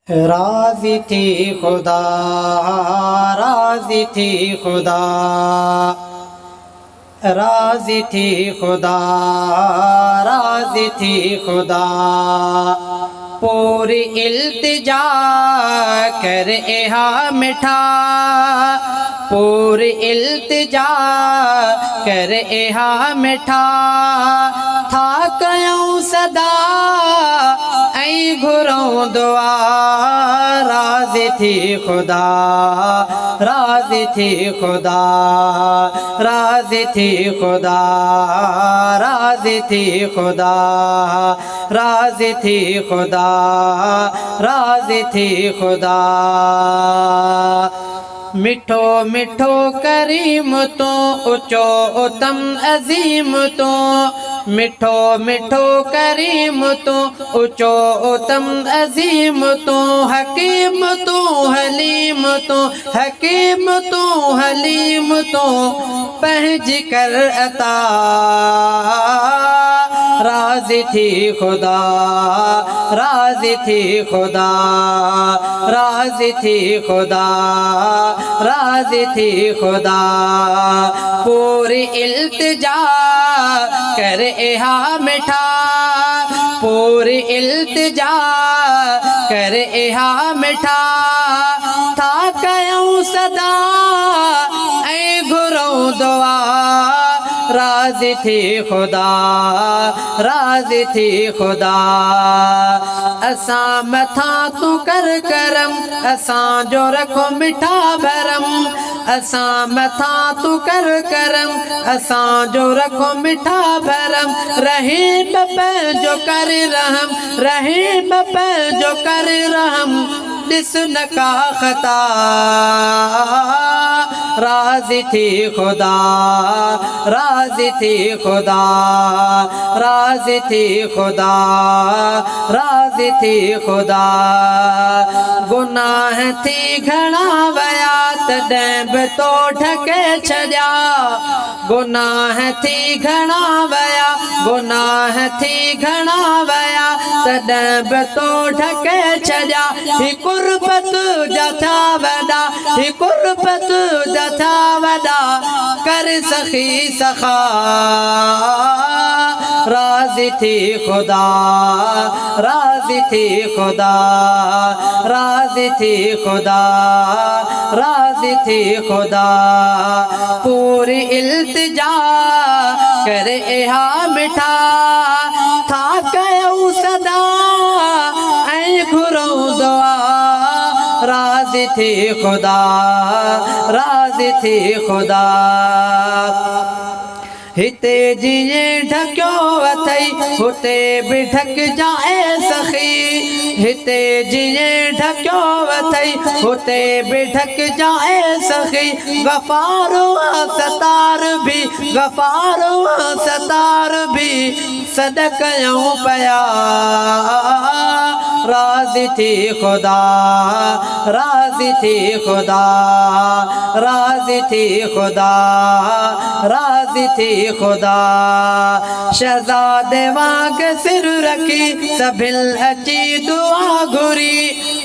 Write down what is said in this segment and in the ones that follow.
राज़ी थी खुदा, राज़ी थी खुदा, राज़ी थी खुदा, राज़ी थी खुदा। पूरी इल्तिजा कर एहा मिठा, पूरी इल्तिजा कर एहा मिठा। था कयूं सदा ऐं घुरूं दुआ, राज़ी थी खुदा, राज़ी थी खुदा, राज़ी थी खुदा, राज़ी थी खुदा, राज़ी थी खुदा, राज़ी थी खुदा। मिठो मिठो करीम तो ऊंचो उतम अजीम तो, मिठो मिठो करीम तो ऊंचो उतम अजीम तो। हकीम तो हलीम तो, हकीम तो हलीम तो, पहज कर अता। राज़ी थी खुदा, राज़ी थी खुदा, राज़ी थी खुदा, राज़ी थी खुदा। पूरी इल्तिजा कर एहा मिठा, पूरी इल्तिजा कर एहा मिठा। था कयूं सदा ऐं घुरूं दुआ, राज़ी थी खुदा, राज़ी थी खुदा। असां मथा तू कर करम, असां जो रखो मिठा भरम। असां मथा तू कर करम, असां जो रखो मिठा भरम। रहीम पे जो कर रहम, रहीम पे जो कर रहम। ॾिस न का ख़ता, राज़ी थी खुदा, राज़ी थी खुदा, राज़ी थी खुदा, राज़ी थी खुदा। गुनाह थी घणा वया तॾहिं बि तो ढके छॾिया, गुनाह थी घणा वया, गुनाह थी घणा वया तॾहिं बि तो ढके छॾिया। ही कुर्बत जा था वॾा, ही कुर्बत जा था वॾा, कर सखी सखा। राज़ी थी खुदा, राज़ी थी खुदा, राज़ी थी खुदा, राज़ी थी खुदा। पूरी इल्तिजा कर एहा मिठा, था कयूं सदा ऐं घुरूं दुआ, राज़ी थी खुदा, राज़ी थी खुदा। हिते जीअं ढकियो अथई हुते बि ढकजाए सखी, हिते जीअं ढकियो अथई हुते बि ढकजाए सखी। गफ़ार सतार भी, गफ़ार सतार भी सद कयूं पिया, राज़ी थी खुदा, राज़ी थी खुदा, राज़ी थी खुदा, राज़ी थी खुदा। शहज़ादे वांग सिर रखी सभिल अची दुआ घुरी,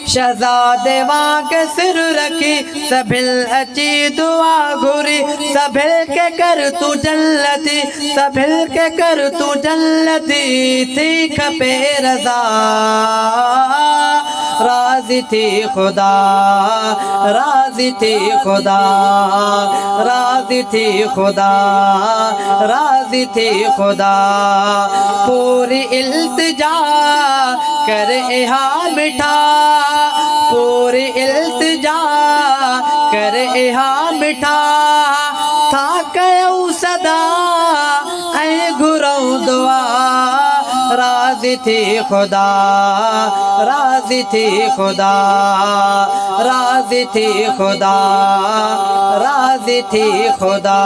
शहज़ादे वांग सिर रखी सभिल अची दुआ घुरी। सभिल के कर तू जन्नती, सभिल के कर तू जन्नती, थी खपे रज़ा, राज़ी थी खुदा, राज़ी थी खुदा, राज़ी थी खुदा, राज़ी थी खुदा। पूरी इल्तिजा कर एहा मिठा, पूरी इल्तिजा कर एहा मिठा। था कयूं सदा ऐं घुरूं दुआ, राज़ी थी खुदा, राज़ी थी खुदा, राज़ी थी खुदा, राज़ी थी खुदा।